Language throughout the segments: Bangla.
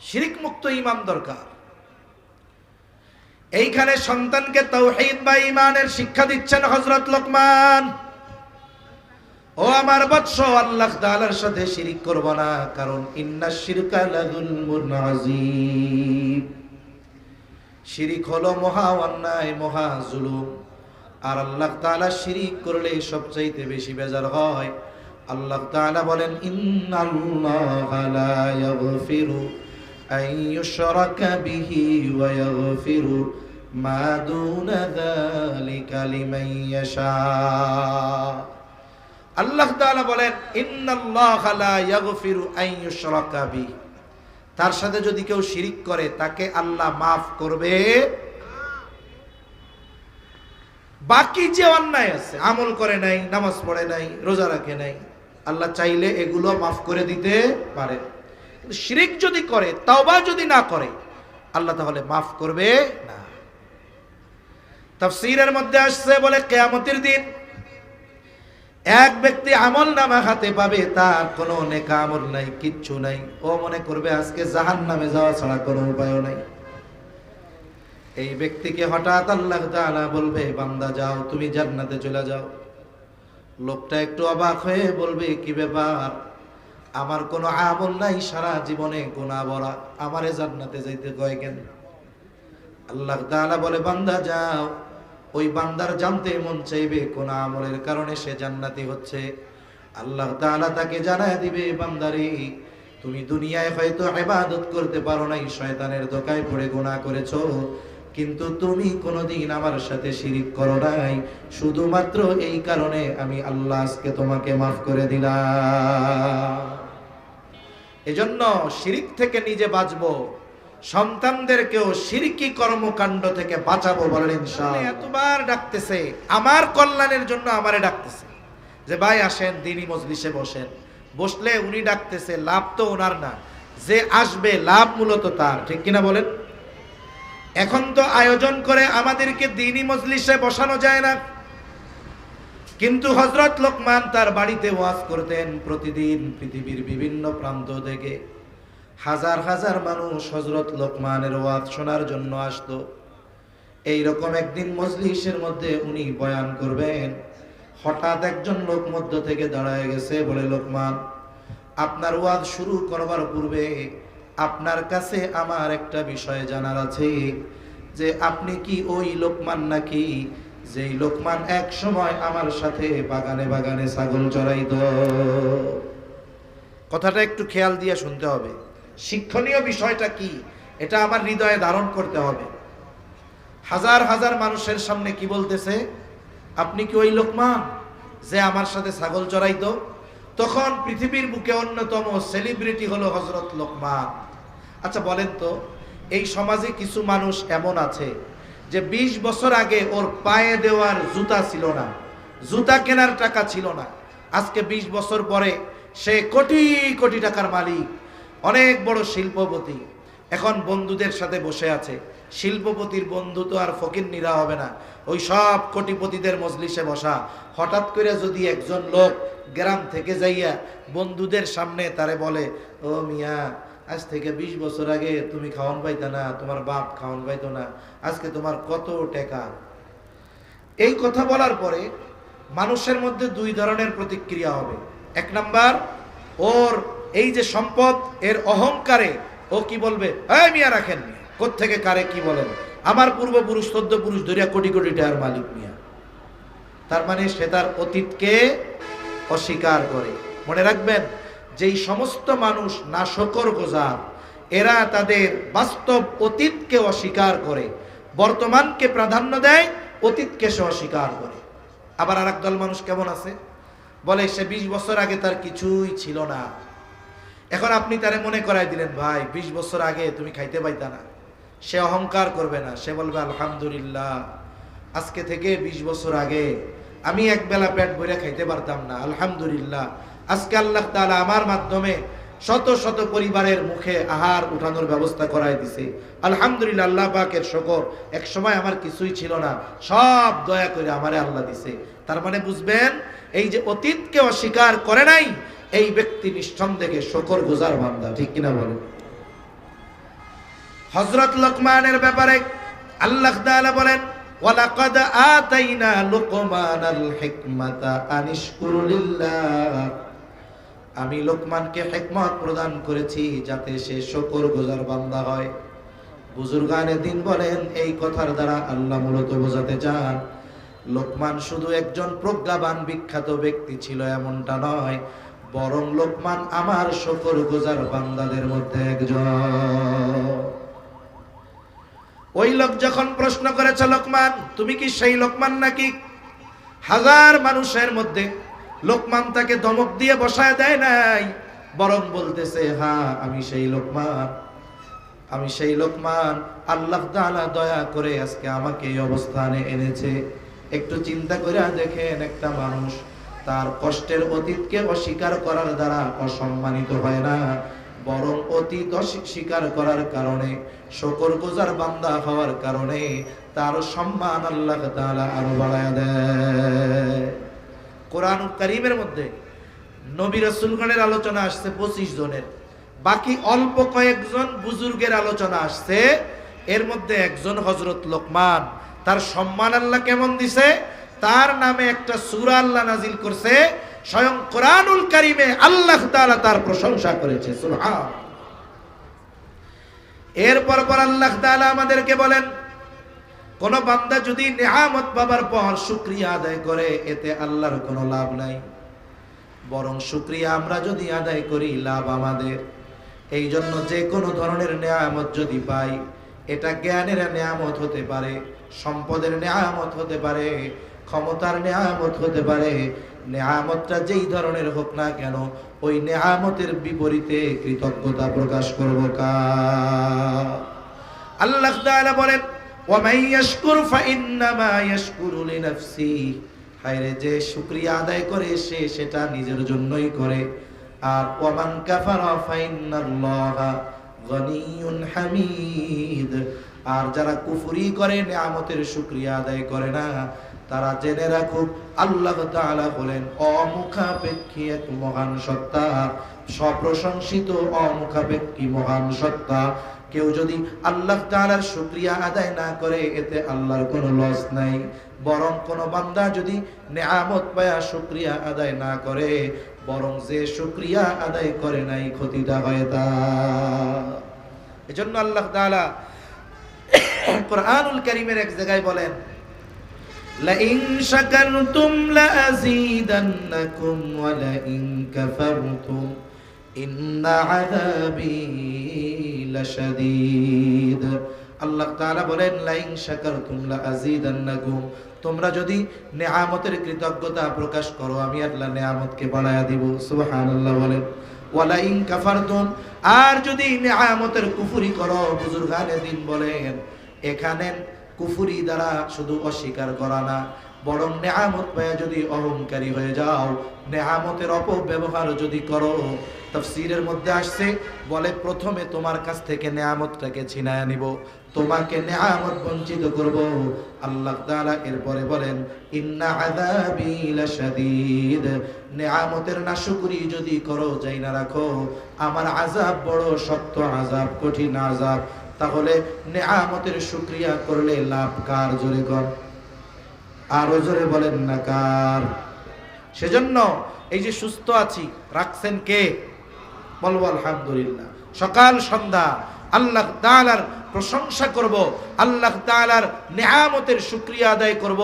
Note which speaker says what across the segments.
Speaker 1: শিরিক মুক্ত ঈমান দরকার। এইখানে সন্তানকে তাওহীদ বা ঈমানের শিক্ষা দিচ্ছেন হযরত লোকমান। ও আমার বৎস, আল্লাহ তাআলার সাথে শিরিক করব না, কারণ ইন্নাশ শিরকা লাযুলমুন আযীম। শিরিক হলো মহা অন্যায়, মহা জুলুম। আর আল্লাহ তাআলা শিরিক করলে সবচাইতে বেশি বেজার হয়। আল্লাহ তাআলা বলেন, ইন্নাল্লাহা লা ইয়াগফিরু আন ইউশরাকা বিহি ওয়া ইয়াগফিরু মা দুনা যালিকা লিমান ইয়াশা। আল্লাহ তাআলা বলেন, ইন্নাল্লাহা লা ইয়াগফিরু আন ইউশরাকা বিহি, তার সাথে যদি কেউ শিরিক করে তাকে আল্লাহ মাফ করবে। বাকি যে অন্যায় আছে, আমল করে নাই, নামাজ পড়ে নাই, রোজা রাখে নাই, আল্লাহ চাইলে এগুলো মাফ করে দিতে পারে। কিন্তু শিরিক যদি করে, তওবা যদি না করে, আল্লাহ তাহলে মাফ করবে না। তাফসীরের মধ্যে আসছে, বলে কিয়ামতের দিন এক ব্যক্তি আমল নামা হাতে পাবে, তার কোনো নেক আমল নাই, কিচ্ছু নাই। ও মনে করবে আজকে জাহান্নামে যাওয়া ছাড়া কোনো উপায় নাই। এই ব্যক্তিকে হঠাৎ আল্লাহ তাআলা বলবে, বান্দা যাও, তুমি জান্নাতে চলে যাও। লোকটা একটু অবাক হয়ে বলবে, কি ব্যাপার, আমার কোনো আমল নাই, সারা জীবনে গুনাহ ভরা, আমারে জান্নাতে যাইতে কয় কেন? আল্লাহ তাআলা বলে, বান্দা যাও। ওই বান্দার জানতে মন চাইবে কোন আমলের কারণে সে জান্নাতি হচ্ছে। আল্লাহ তাআলা তাকে জানায় দিবে, বান্দারে, তুমি দুনিয়ায় হয়তো ইবাদত করতে পারো নাই, শয়তানের ধোঁকায় পড়ে গুনাহ করেছো, কিন্তু তুমি কোনোদিন আমার সাথে শিরিক করো নাই। শুধুমাত্র এই কারণে আমি আল্লাহ আজকে তোমাকে মাফ করে দিলাম। এজন্য শিরিক থেকে নিজে বাঁচবো, সন্তানদেরকেও শিরকি কর্মকাণ্ড থেকে বাঁচাবো, বলেন ইনশাআল্লাহ। এতবার ডাকতেছে, আমার কল্যাণের জন্য আমারে ডাকতেছে, যে ভাই আসেন দ্বীনি মজলিসে বসেন। বসলে উনি ডাকতেছে, লাভ তো ওনার না, যে আসবে লাভ মূলত তার, ঠিক কিনা বলেন? এখন তো আয়োজন করে আমাদেরকে দ্বীনি মজলিসে বসানো যায় না, কিন্তু হযরত লোকমান তার বাড়িতে ওয়াজ করতেন। প্রতিদিন পৃথিবীর বিভিন্ন প্রান্ত থেকে হাজার হাজার মানুষ হযরত লোকমানের ওয়াজ শোনার জন্য আসতো। এইরকম একদিন মজলিসের মধ্যে উনি বয়ান করবেন, হঠাৎ একজন লোক মধ্য থেকে দাঁড়ায় গেছে, বলে, লোকমান, আপনার ওয়াজ শুরু করবার পূর্বে আপনার কাছে আমার একটা বিষয় জানার আছে, যে আপনি কি ওই লোকমান নাকি যেই লোকমান এক সময় আমার সাথে বাগানে বাগানে ছাগল চড়াইতো? কথাটা একটু খেয়াল দিয়ে শুনতে হবে। শিক্ষণীয় বিষয়টা কি, এটা আমার হৃদয়ে ধারণ করতে হবে। হাজার হাজার মানুষের সামনে কি বলতেছে, আপনি কি ওই লোকমান যে আমার সাথে ছাগল চড়াইতো? তখন পৃথিবীর বুকে অন্যতম সেলিব্রিটি হলো হযরত লোকমান। আচ্ছা বলেন তো, এই সমাজে কিছু মানুষ এমন আছে যে 20 বছর আগে ওর পায়ে দেওয়ার জুতা ছিল না, জুতা কেনার টাকা ছিল না, আজকে 20 বছর পরে সে কোটি কোটি টাকার মালিক, অনেক বড় শিল্পপতি। এখন বন্ধুদের সাথে বসে আছে। শিল্পপতির বন্ধু তো আর ফকিন্নিরা হবে না, ওই সব কোটিপতিদের মজলিসে বসা। হঠাৎ করে যদি একজন লোক গ্রাম থেকে যাইয়া বন্ধুদের সামনে তারে বলে, ও মিয়া, আজ থেকে 20 বছর আগে তুমি খাওয়ান পাইতা না, তোমার বাপ খাওয়ান পাইতো না, আজকে তোমার কত টাকা। এই কথা বলার পরে মানুষের মধ্যে দুই ধরনের প্রতিক্রিয়া হবে। এক নাম্বার, ওর এই যে সম্পদ, এর অহংকারে ও কি বলবে, এই মিয়া রাখেন, কোত্থেকে কারে কি বলেন, আমার পূর্বপুরুষ 14 পুরুষ ধরিয়া কোটি কোটি টাকার মালিক মিয়া। তার মানে সে তার অতীতকে অস্বীকার করে। মনে রাখবেন, যেই সমস্ত মানুষ নাশকরগুজার, এরা তাদের বাস্তব অতীতকে অস্বীকার করে, বর্তমানকে প্রাধান্য দেয়, অতীতকে সে অস্বীকার করে। আবার আরেক দল মানুষ কেমন আছে, বলে সে 20 বছর আগে তার কিছুই ছিল না। এখন আপনি তারে মনে করাই দিলেন, ভাই 20 বছর আগে তুমি খাইতে পাইতা না। সে অহংকার করবে না, সে বলবে, আলহামদুলিল্লাহ, আজকে থেকে 20 বছর আগে আমি এক বেলা পেট ভরে খাইতে পারতাম না, আলহামদুলিল্লাহ, আজকে আল্লাহ তাআলা আমার মাধ্যমে শত শত পরিবারের মুখে আহার উঠানোর ব্যবস্থা করাই দিছে, আলহামদুলিল্লাহ, আল্লাহ পাকের শুকর, এক সময় আমার কিছুই ছিল না, সব দয়া করে আমারে আল্লাহ দিছে। তার মানে বুঝবেন, এই যে অতীতকে অস্বীকার করে নাই, এই ব্যক্তি নিঃসন্দেহে শুকরগুজার বান্দা, ঠিক কিনা বলেন? হযরত লোকমানের ব্যাপারে আল্লাহ তাআলা বলেন, ওয়ালাকাদ আতাইনা লুকমানাল হিকমাতা আনিশকুর লিল্লাহ। আমি লোকমানকে হিকমত প্রদান করেছি যাতে সে শুকরগুজার বান্দা হয়। বুজুর্গানে দিন বলেন, এই কথার দ্বারা আল্লাহ মূলত বোঝাতে চান লোকমান শুধু একজন প্রজ্ঞাবান বিখ্যাত ব্যক্তি ছিল এমনটা নয়, বরং লোকমান আমার শুকরগুজার বান্দাদের মধ্যে একজন। ওই লোক যখন প্রশ্ন করেছে, লোকমান তুমি কি সেই লোকমান নাকি? হাজার মানুষের মধ্যে লোকমান তাকে ধমক দিয়ে বসায় দেয় নাই, বরং বলতেছে, হ্যাঁ আমি সেই লোকমান, আমি সেই লোকমান। আল্লাহ তাআলা দয়া করে আজকে আমাকে এই অবস্থানে এনেছে। একটু চিন্তা করে দেখেন, একটা মানুষ তার কষ্টের অতীতকে অস্বীকার করার দ্বারা অসম্মানিত হয় না, বরং অতীত অস্বীকার করার কারণে, শুকরগুজার বান্দা হওয়ার কারণে তার সম্মান আল্লাহ তাআলা আরো বাড়ায় দেয়। কোরআন কারীমের মধ্যে নবী রাসূলগণের আলোচনা আসছে 25 জনের, বাকি অল্প কয়েকজন বুজুর্গের আলোচনা আসছে। এর মধ্যে একজন হযরত লোকমান। তার সম্মান আল্লাহ কেমন দিছে, তার নামে একটা সূরা আল্লাহ নাজিল করছে, স্বয়ং কোরআনুল কারীমে আল্লাহ তাআলা তার প্রশংসা করেছে। সুবহান। এরপর আল্লাহ তাআলা আমাদেরকে বলেন, কোন বান্দা যদি নিয়ামত পাবার পর শুকরিয়া আদায় করে, এতে আল্লাহর কোনো লাভ নাই, বরং শুকরিয়া আমরা যদি আদায় করি লাভ আমাদের। এই জন্য যে কোনো ধরনের নিয়ামত যদি পাই, এটা জ্ঞানের নিয়ামত হতে পারে, সম্পদের নিয়ামত হতে পারে, ক্ষমতার নিয়ামত হতে পারে, নিয়ামতটা যেই ধরনের হোক না কেন, ওই নিয়ামতের বিপরীতে কৃতজ্ঞতা প্রকাশ করব কার? আল্লাহ তাআলা বলেন, ওয়া মান ইয়াশকুর ফাইন্নামা ইয়াশকুরু লিনাফসিহি। হায়রে, যে শুকরিয়া আদায় করে সে সেটা নিজের জন্যই করে। আর ওয়া মান কাফারা ফাইন্নাল্লাহা গনিয়্যুন হামিদ। আর যারা কুফরি করে, নিয়ামতের শুকরিয়া আদায় করে না, তারা জেনে রাখুক আল্লাহ তাআলা হলেন অমুখাপেক্ষী এক মহান সত্তা, সপ্রশংসিত অমুখাপেক্ষী মহান সত্তা। কেউ যদি আল্লাহ তাআলার শুকরিয়া আদায় না করে, এতে আল্লাহর কোনো লস নাই, বরং কোন বান্দা যদি নিয়ামত পায়া শুকরিয়া আদায় না করে, বরং যে শুকরিয়া আদায় করে নাই ক্ষতিটা হয় তার। এজন্য আল্লাহ তাআলা কোরআনুল কারীমের এক জায়গায় বলেন, লাইন শাকারতুম লাযীদান্নাকুম ওয়া লাইন কাফারতুম ইন্না আযাবি লাশাদীদ। আল্লাহ তাআলা বলেন, লাইন শাকারতুম লাযীদান্নাকুম, তোমরা যদি নিয়ামতের কৃতজ্ঞতা প্রকাশ করো, আমি আল্লাহ নিয়ামতকে বাড়ায়া দিব। সুবহানাল্লাহ বলেন। ওয়া লাইন কাফারতুম, আর যদি নিয়ামতের কুফরি করো, বুজুর্গানে দিন বলেন, এখানে কুফরি দ্বারা শুধু অস্বীকার করা না, বরং নিয়ামত পায় যদি অহংকারী হয়ে যাও, নিয়ামতের অপব্যবহার যদি করো। তাফসীরের মধ্যে আসছে, বলে প্রথমে তোমার কাছ থেকে নিয়ামতটাকে ছিনায় নিব, তোমাকে নিয়ামত বঞ্চিত করব। আল্লাহ তাআলা এরপরে বলেন, ইন্না আযাবি লাশাদীদ, নিয়ামতের নাশকরি যদি করো, যাই না রাখো আমার আযাব বড় শক্ত আযাব, কঠিন আযাব। তাহলে নিয়ামতের শুকরিয়া করলে লাভ কার? জোরে কর, আরো জোরে বলেন না কার? সেজন্য এই যে সুস্থ আছি, রাখছেন কে? বলবো আলহামদুলিল্লাহ। সকাল সন্ধ্যা আল্লাহ তাআলার প্রশংসা করব, আল্লাহ তাআলার নিয়ামতের শুকরিয়া আদায় করব।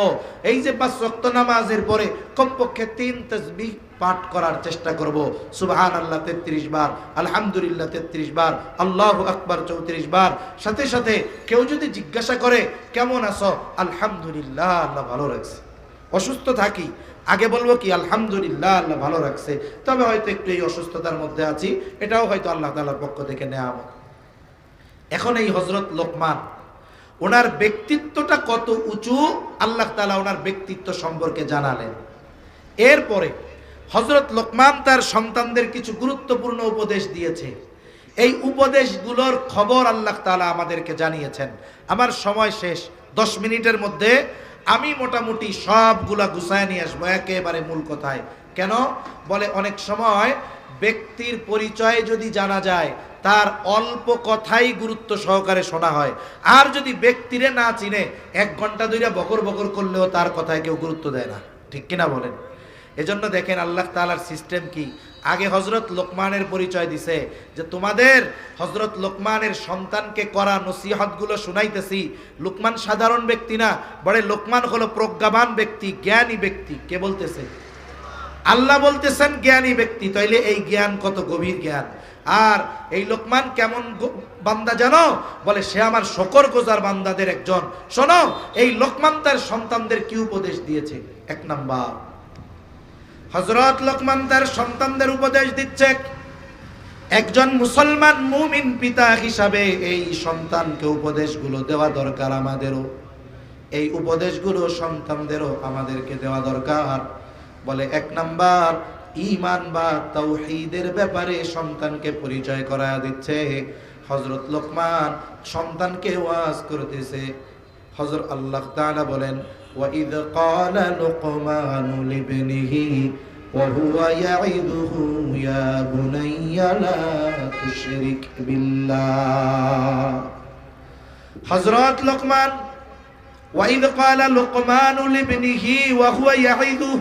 Speaker 1: এই যে 5 ওয়াক্ত নামাজের পরে কমপক্ষে 3 তাসবিহ পাঠ করার চেষ্টা করব। সুবহানাল্লাহ 33 বার, আলহামদুলিল্লাহ 33 বার, আল্লাহু আকবার 34 বার। সাথে সাথে কেউ যদি জিজ্ঞাসা করে কেমন আছো, আলহামদুলিল্লাহ আল্লাহ ভালো রাখছে। অসুস্থ থাকি, আগে বলবো কি আলহামদুলিল্লাহ আল্লাহ ভালো রাখছে, তবে হয়তো একটু এই অসুস্থতার মধ্যে আছি, এটাও হয়তো আল্লাহ তাআলার পক্ষ থেকে নেয়ামত। এখন এই হযরত লোকমান, ওনার ব্যক্তিত্বটা কত উঁচু, আল্লাহ তাআলা ওনার ব্যক্তিত্ব সম্পর্কে জানালেন। এরপরে হযরত লোকমান তার সন্তানদের কিছু গুরুত্বপূর্ণ উপদেশ দিয়েছে। এই উপদেশগুলোর খবর আল্লাহ তাআলা আমাদেরকে জানিয়েছেন। আমার সময় শেষ, 10 মিনিটের মধ্যে আমি মোটামুটি সবগুলা গুছায় নিয়ে আসবো একেবারে মূল কথায়। কেন বলে, অনেক সময় ব্যক্তির পরিচয় যদি জানা যায় তার অল্প কথাই গুরুত্ব সহকারে শোনা হয়। আর যদি ব্যক্তিরে না চিনে 1 ঘন্টা ধরে বকর বকর করলেও তার কথায় কেউ গুরুত্ব দেয় না, ঠিক কিনা বলেন? এজন্য দেখেন আল্লাহ তাআলার সিস্টেম কি। আগে হযরত লোকমানের পরিচয় দিছে যে তোমাদের হযরত লোকমানের সন্তানকে করা নসিহতগুলো শুনাইতেছি। লোকমান সাধারণ ব্যক্তি না, বড় লোকমান হলো প্রজ্ঞাবান ব্যক্তি, জ্ঞানী ব্যক্তি। কে বলতেছে? আল্লাহ বলতেছেন জ্ঞানী ব্যক্তি। তাইলে এই জ্ঞান কত গভীর জ্ঞান। আর এই লোকমান কেমন বান্দা জানো? বলে সে আমার শকরগুজার বান্দাদের একজন। শোনো এই লোকমান তার সন্তানদের কি উপদেশ দিয়েছে। 1 নাম্বার, হযরত লোকমান তার সন্তানদের উপদেশ দিচ্ছে। একজন মুসলমান মুমিন পিতা হিসাবে এই সন্তানকে উপদেশগুলো দেওয়া দরকার আমাদেরও। এই উপদেশগুলো সন্তানদেরও আমাদেরকে দেওয়া দরকার। বলে 1 নাম্বার, ঈমান বা তাওহীদের ব্যাপারে সন্তানকে পরিচয় করায়া দিচ্ছে। হযরত লোকমান সন্তানকে ওয়াজ করতেছে। হযরত আল্লাহ তাআলা বলেন, وَإِذْ قَالَ لُقْمَانُ لِابْنِهِ وَهُوَ يَعِظُهُ يَا بُنَيَّ لَا تُشْرِكْ بِاللَّهِ। হযরত লোকমান وَإِذْ قَالَ لُقْمَانُ لِابْنِهِ وَهُوَ يَعِظُهُ,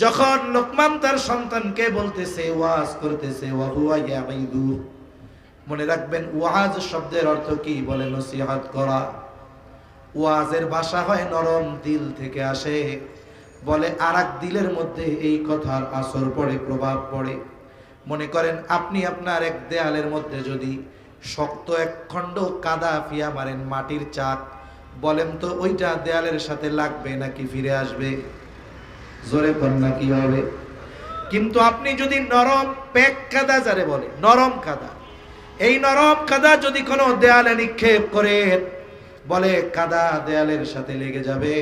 Speaker 1: যখন লোকমান তার সন্তানকে বলতেছে, ওয়াজ করতেছে, وَهُوَ يَعِظُهُ। মনে রাখবেন ওয়াজ শব্দের অর্থ কি? বলে নসিহত করা। ওয়াজের ভাষা হয় নরম দিল থেকে আসে। বলে আরেক দিলের মধ্যে এই কথার আসর পড়ে, প্রভাব পড়ে। মনে করেন আপনি আপনার এক দেয়ালের মধ্যে যদি শক্ত 1 খণ্ড কাদা ফিয়া মারেন, মাটির চাক, বলেন তো ওইটা দেয়ালের সাথে লাগবে নাকি ফিরে আসবে? জোরে কন্যা কি হবে? কিন্তু আপনি যদি নরম পেক কাদা, যারে বলে নরম কাদা, এই নরম কাদা যদি কোনো দেয়ালে নিক্ষেপ করেন, বলে কাদা দেয়ালের সাথে লেগে যাবে।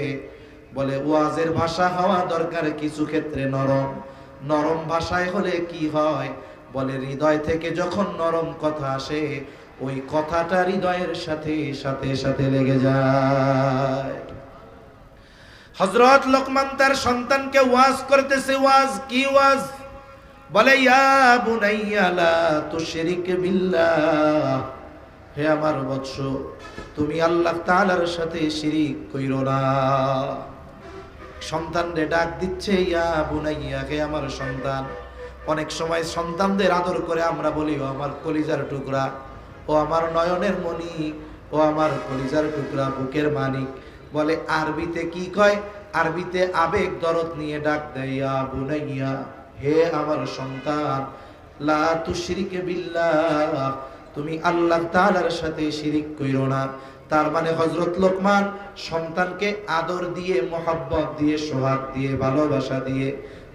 Speaker 1: বলে ওয়াজের ভাষা হওয়া দরকার কিছু ক্ষেত্রে নরম। নরম ভাষায় হলে কি হয়? বলে হৃদয় থেকে যখন নরম কথা আসে, ওই কথাটা হৃদয়ের সাথে সাথে সাথে লেগে যায়। হযরত লোকমান তার সন্তানকে ওয়াজ করতেছে। ওয়াজ কি ওয়াজ? বলে ইয়া বুনাইয়া লা তুশরিক বিল্লাহ, হে আমার বৎস, তুমি আল্লাহ তাআলার সাথে শিরিক কইরো না। সন্তানরে ডাক দিচ্ছে, ইয়া বুনাইয়া, হে আমার সন্তান। অনেক সময় সন্তানদের আদর করে আমরা বলি, ও আমার কলিজার টুকরা, ও আমার নয়নের মণি, ও আমার কলিজার টুকরা, বুকের মানিক। বলে আরবিতে কি কয়? আরবিতে আবেগ দরদ নিয়ে ডাক দেয়, ইয়া বুনাইয়া, হে আমার সন্তান, লা তুশরিক বিল্লাহ, তুমি আল্লাহ তাআলার সাথে শিরিক কইরো না। তার মানে হযরত লোকমান সন্তানকে আদর দিয়ে, মোহাব্বত দিয়ে, সোহাগ দিয়ে, ভালোবাসা দিয়ে,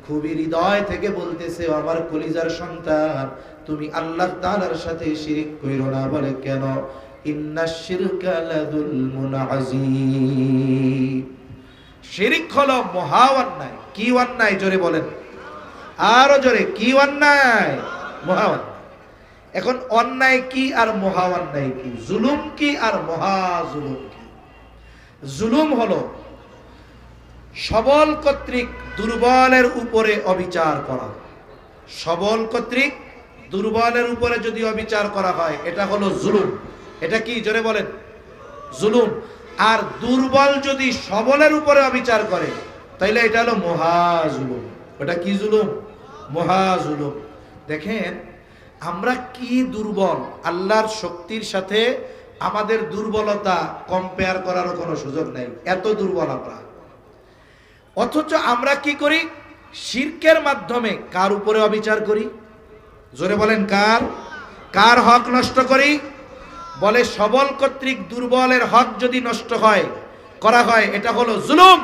Speaker 1: খুবই হৃদয় থেকে বলতেছে, আমার কলিজার সন্তান, তুমি আল্লাহ তাআলার সাথে শিরিক কইরো না। বলে কেন? ইন্নাশ শিরকা লাযুলমুন আযীম, শিরিক হলো মহা অন্যায়। কি অন্যায়? জোরে বলেন, আরো জোরে, কি অন্যায়? মহা অন্যায়। এখন অন্যায় কি আর মহা অন্যায় কি? জুলুম কি আর মহা জুলুম কি? জুলুম হলো সবল কর্তৃক দুর্বলের উপরে অবিচার করা। সবল কর্তৃক দুর্বলের উপরে যদি অবিচার করা হয়, এটা হলো জুলুম। এটা কি? জোরে বলেন, জুলুম। আর দুর্বল যদি সবলের উপরে অবিচার করে, তাইলে এটা হলো মহা জুলুম। ওটা কি জুলুম? মহা জুলুম। দেখেন আমরা কি দুর্বল, আল্লাহর শক্তির সাথে আমাদের দুর্বলতা কম্পেয়ার করারও কোনো সুযোগ নেই, এত দুর্বল আমরা। অথচ আমরা কি করি? শিরকের মাধ্যমে কার উপরে অবিচার করি? জোরে বলেন, কার? কার হক নষ্ট করি? বলে সবল কর্তৃক দুর্বলের হক যদি নষ্ট হয়, করা হয়, এটা হলো জুলুম।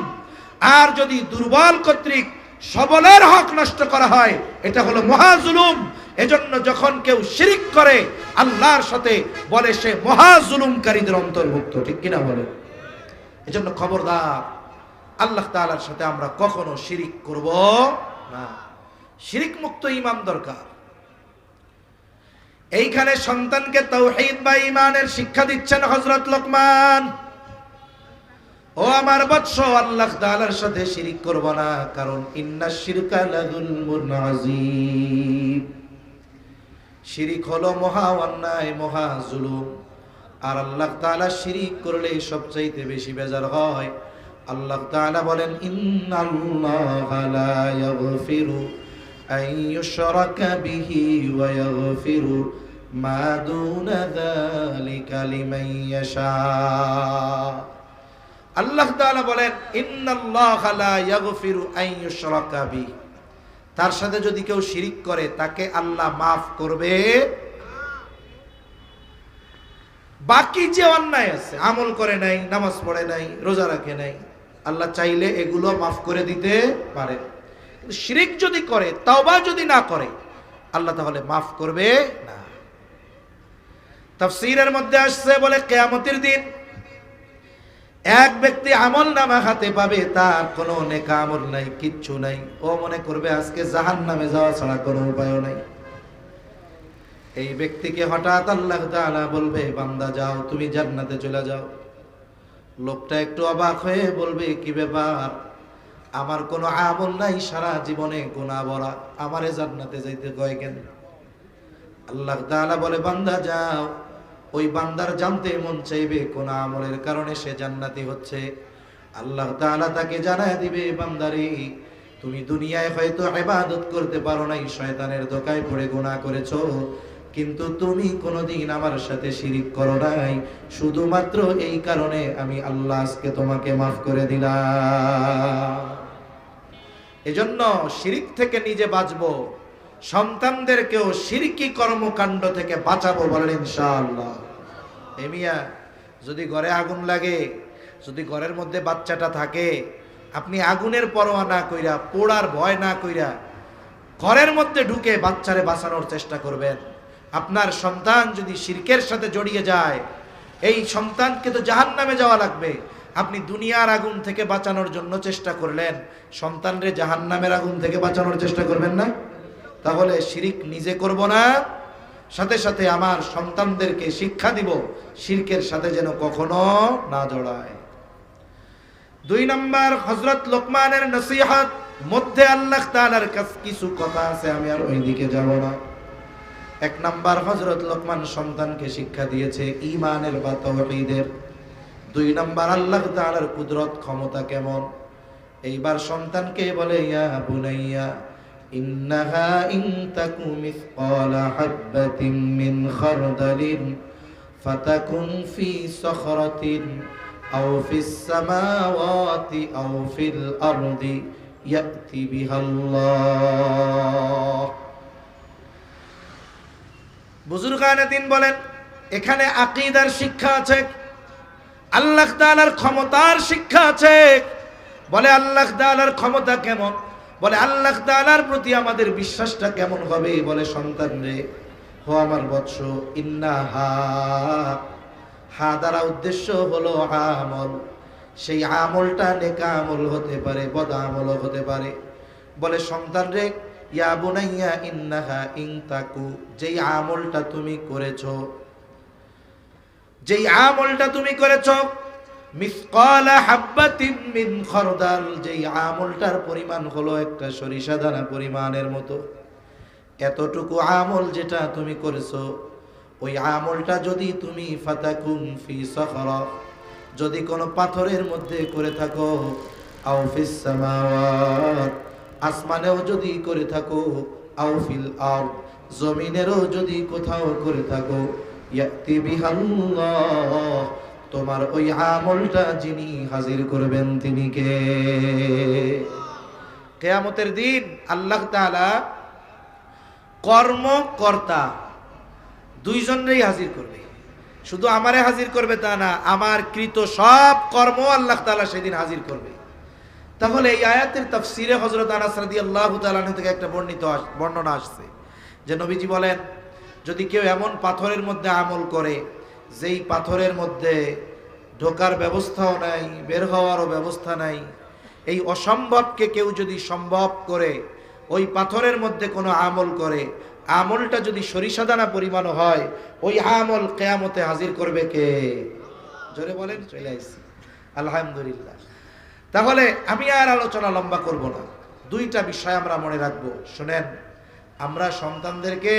Speaker 1: আর যদি দুর্বল কর্তৃক সবলের হক নষ্ট করা হয়, এটা হলো মহা জুলুম। এজন্য যখন কেউ শিরিক করে আল্লাহর সাথে, বলে সে মহা জুলুমকারীদের অন্তর্ভুক্ত, ঠিক কিনা বলেন? এজন্য খবরদার, আল্লাহ তাআলার সাথে আমরা কখনো শিরিক করব না। শিরিক মুক্ত ঈমান দরকার। এইখানে সন্তানকে তাওহীদ বা ঈমানের শিক্ষা দিচ্ছেন হযরত লোকমান। ও আমার বৎস, আল্লাহ তাআলার সাথে শিরিক করব না, কারণ ইন্নাশ শিরকা লাযুলমুন আযীম, শিরিক হলো মহা অন্যায়, মহা জুলুম। আর আল্লাহ তাআলা শিরিক করলে সবচাইতে বেশি বেজার হয়। আল্লাহ তাআলা বলেন, ইন্নাল্লাহা লা ইয়াগফিরু আন ইউশরাকা বিহি ওয়া ইয়াগফিরু মা দুনা যালিকা লিমান ইয়াশা। আল্লাহ তাআলা বলেন, ইন্নাল্লাহা লা ইয়াগফিরু আন ইউশরাকা বিহি, তার সাথে যদি কেউ শিরিক করে তাকে আল্লাহ মাফ করবে। বাকি যে অন্যায় আছে, আমল করে নাই, নামাজ পড়ে নাই, রোজা রাখে নাই, আল্লাহ চাইলে এগুলো মাফ করে দিতে পারে। কিন্তু শিরিক যদি করে, তওবা যদি না করে, আল্লাহ তাহলে মাফ করবে না। তাফসীরের মধ্যে আসছে বলে কিয়ামতের দিন এক ব্যক্তি আমল নামা হাতে পাবে, তার কোনো নেক আমল নাই, কিচ্ছু নাই। ও মনে করবে আজকে জাহান্নামে যাওয়া ছাড়া কোনো উপায় নাই। এই ব্যক্তিকে হঠাৎ আল্লাহ তাআলা বলবে, বান্দা যাও, তুমি জান্নাতে চলে যাও। লোকটা একটু অবাক হয়ে বলবে, কি ব্যাপার, আমার কোনো আমল নাই, সারা জীবনে গুনাহ ভরা, আমারে জান্নাতে যাইতে কয় কেন? আল্লাহ তাআলা বলে, বান্দা যাও। ওই বান্দার জানতে মন চাইবে কোন আমলের কারণে সে জান্নাতি হচ্ছে। আল্লাহ তাআলা তাকে জানায় দিবে, বান্দারে, তুমি দুনিয়ায় হয়তো ইবাদত করতে পারো নাই, শয়তানের ধোঁকায় পড়ে গুনাহ করেছো, কিন্তু তুমি কোনোদিন আমার সাথে শিরিক করো নাই। শুধুমাত্র এই কারণে আমি আল্লাহ আজকে তোমাকে মাফ করে দিলাম। এজন্য শিরিক থেকে নিজে বাঁচবো, সন্তানদেরকেও শিরকি কর্মকাণ্ড থেকে বাঁচাবো, বলেন ইনশাআল্লাহ। মিয়া, যদি ঘরে আগুন লাগে, যদি ঘরের মধ্যে বাচ্চাটা থাকে, আপনি আগুনের পরোয়া না কইরা, পোড়ার ভয় না কইরা ঘরের মধ্যে ঢুকে বাচ্চারে বাঁচানোর চেষ্টা করবেন। আপনার সন্তান যদি শিরকের সাথে জড়িয়ে যায়, এই সন্তানকে তো জাহান্নামে যাওয়া লাগবে। আপনি দুনিয়ার আগুন থেকে বাঁচানোর জন্য চেষ্টা করলেন, সন্তানরে জাহান্নামের আগুন থেকে বাঁচানোর চেষ্টা করবেন না? তাহলে শিরিক নিজে করব না, সাথে সাথে আমার সন্তানদেরকে শিক্ষা দিব শিরকের সাথে যেন কখনো না জড়ায়। 2 নম্বর, হযরত লোকমানের নসিহত মধ্যে আল্লাহ তাআলার কাছে কিছু কথা আছে, আমি আর ওই দিকে যাব না। 1 নম্বর, হযরত লোকমান সন্তানকে শিক্ষা দিয়েছে ঈমানের বা তাওহীদের। 2 নম্বর, আল্লাহ তাআলার কুদরত, ক্ষমতা কেমন। এইবার সন্তানকে বলে, ইয়া বুনাইয়া ইন্নাহা ইন তাকু মিসকালা হাববাতিন মিন খারদালিন ফাতাকুন ফি সখরাতিন আও ফিস সামাওয়াতি আও ফিল আরদি ইয়াতি বিহাল্লাহ। বুজুর্গানে দিন বলেন, এখানে আকীদার শিক্ষা আছে, আল্লাহ তাআলার ক্ষমতার শিক্ষা আছে। বলে আল্লাহ তাআলার ক্ষমতা কেমন, বলে আল্লাহ তাআলার প্রতি আমাদের বিশ্বাসটা কেমন হবে। বলে সন্তান রে, হো আমার বৎস, ইন্নাহা, হা দ্বারা উদ্দেশ্য হলো আমল। সেই আমলটা নেক আমল হতে পারে, বদ আমল হতে পারে। বলে সন্তান রে, ইয়া বুনাইয়া ইন্নাহা ইন তাকু, যেই আমলটা তুমি করেছো, যেই আমলটা তুমি করেছো, মিসকালা হাববাতিন মিন খারদাল, যেই আমলটার পরিমাণ হলো একটা সরিষা দানা পরিমাণের মতো, এতটুকু আমল যেটা তুমি করেছো, ওই আমলটা যদি তুমি ফাতাকুন ফি সখরা, যদি কোনো পাথরের মধ্যে করে থাকো, আও ফিস সামাওয়াত, আসমানেও যদি করে থাকো, আও ফিল আরদ, জমিনেরও যদি কোথাও করে থাকো, ইয়াতি বিহাল্লাহ, তোমার ওই আমলটা যিনি হাজির করবেন তিনি কে? কিয়ামতের দিন আল্লাহ তাআলা কর্মকর্তা দুইজনেরই হাজির করবে। শুধু আমারে হাজির করবে তা না, আমার কৃত সব কর্ম আল্লাহ তাআলা সেদিন হাজির করবে। তাহলে এই আয়াতের তাফসীরে হযরত আনাস রাদিয়াল্লাহু তাআলা থেকে একটা বর্ণনা আসছে যে নবীজি বলেন, যদি কেউ এমন পাথরের মধ্যে আমল করে, যেই পাথরের মধ্যে ঢোকার ব্যবস্থাও নাই, বের হওয়ারও ব্যবস্থা নাই, এই অসম্ভবকে কেউ যদি সম্ভব করে, ওই পাথরের মধ্যে কোনো আমল করে, আমলটা যদি সরিষা দানা পরিমাণ হয়, ওই আমল কিয়ামতে হাজির করবে কে? জোরে বলেন। চলে আসছি, আলহামদুলিল্লাহ। তাহলে আমি আর আলোচনা লম্বা করব না, 2টা বিষয় আমরা মনে রাখবো। শুনেন, আমরা সন্তানদেরকে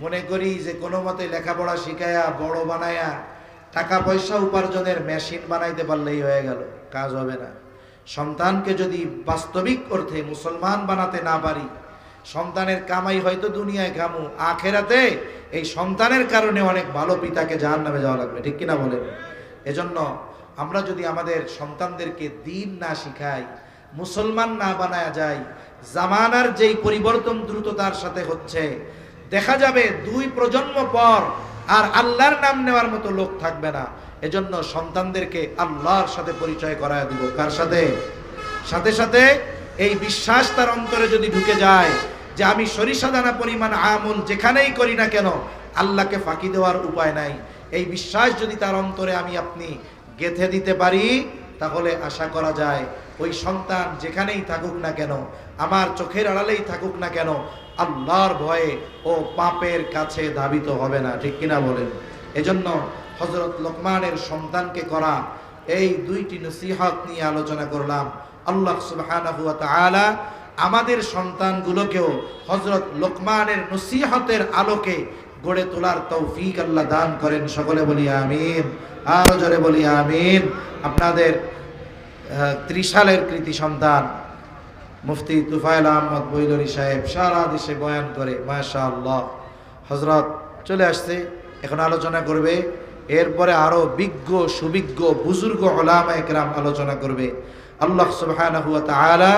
Speaker 1: মনে করি যে কোনো মতে লেখাপড়া শিখায়া বড় বানায়া টাকা পয়সা উপার্জনের মেশিন বানাইতে পারলেই হয়ে গেল। কাজ হবে না। সন্তানকে যদি বাস্তবিক অর্থে মুসলমান বানাতে না পারি, সন্তানের কামাই হয়তো দুনিয়ায় কামু, আখেরাতে এই সন্তানের কারণে অনেক ভালো পিতাকে জাহান্নামে যাওয়া লাগবে, ঠিক কিনা বলেন? এজন্য আমরা যদি আমাদের সন্তানদেরকে দ্বীন না শিখাই, মুসলমান না বানায়া যায়, জামানার যেই পরিবর্তন দ্রুততার সাথে হচ্ছে, দেখা যাবে 2 প্রজন্ম পর আর আল্লাহর নাম নেওয়ার মতো লোক থাকবে না। এজন্য সন্তানদেরকে আল্লাহর সাথে পরিচয় করায় দিব। কার সাথে? সাথে সাথে এই বিশ্বাস তার অন্তরে যদি ঢুকে যায় যে আমি সরিষা দানা পরিমাণ আমল যেখানেই করি না কেন আল্লাহকে ফাঁকি দেওয়ার উপায় নাই, এই বিশ্বাস যদি তার অন্তরে আমি আপনি গেঁথে দিতে পারি, তাহলে আশা করা যায় ওই সন্তান যেখানেই থাকুক না কেন, আমার চোখের আড়ালেই থাকুক না কেন, আল্লাহর ভয়ে ও পাপের কাছে ধাবিত হবে না, ঠিক কিনা বলেন? এজন্য হযরত লোকমানের সন্তানকে করা এই 2টি নসিহত নিয়ে আলোচনা করলাম। আল্লাহ সুবহানাহু ওয়া তাআলা আমাদের সন্তানগুলোকেও হযরত লোকমানের নসিহতের আলোকে গড়ে তোলার তৌফিক আল্লাহ দান করেন। সকলে বলি আমিন। আরো জোরে বলি আমিন। আপনাদের 30 সালের কৃতি সন্তান মুফতি তুফাইল আহমদ বৈলরি সাহেব সারা দেশে বয়ান করে, মাশাআল্লাহ। হযরত চলে আসছে, এখন আলোচনা করবে। এরপরে আরো বিজ্ঞ সুবিজ্ঞ বুজুর্গ উলামায়ে কেরাম আলোচনা করবে। আল্লাহ সুবহানাহু ওয়া তাআলা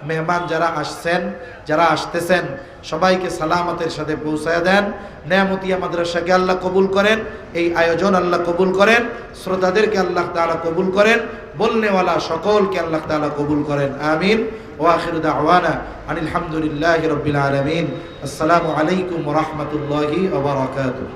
Speaker 1: মেহমান যারা আসছেন, যারা আসতেছেন, সবাইকে সালামতের সাথে পৌঁছায় দেন। নেয়ামতিয়া মাদ্রাসাকে আল্লাহ কবুল করেন, এই আয়োজন আল্লাহ কবুল করেন, শ্রোতাদেরকে আল্লাহ তাআলা কবুল করেন, বলনেওয়ালা সকলকে আল্লাহ তাআলা কবুল করেন। আমিন। ওয়া আখিরু দাওয়ানা আনিল হামদুলিল্লাহি রাব্বিল আলামিন। আসসালামু আলাইকুম ওয়া রাহমাতুল্লাহি ওয়া বারাকাতুহু।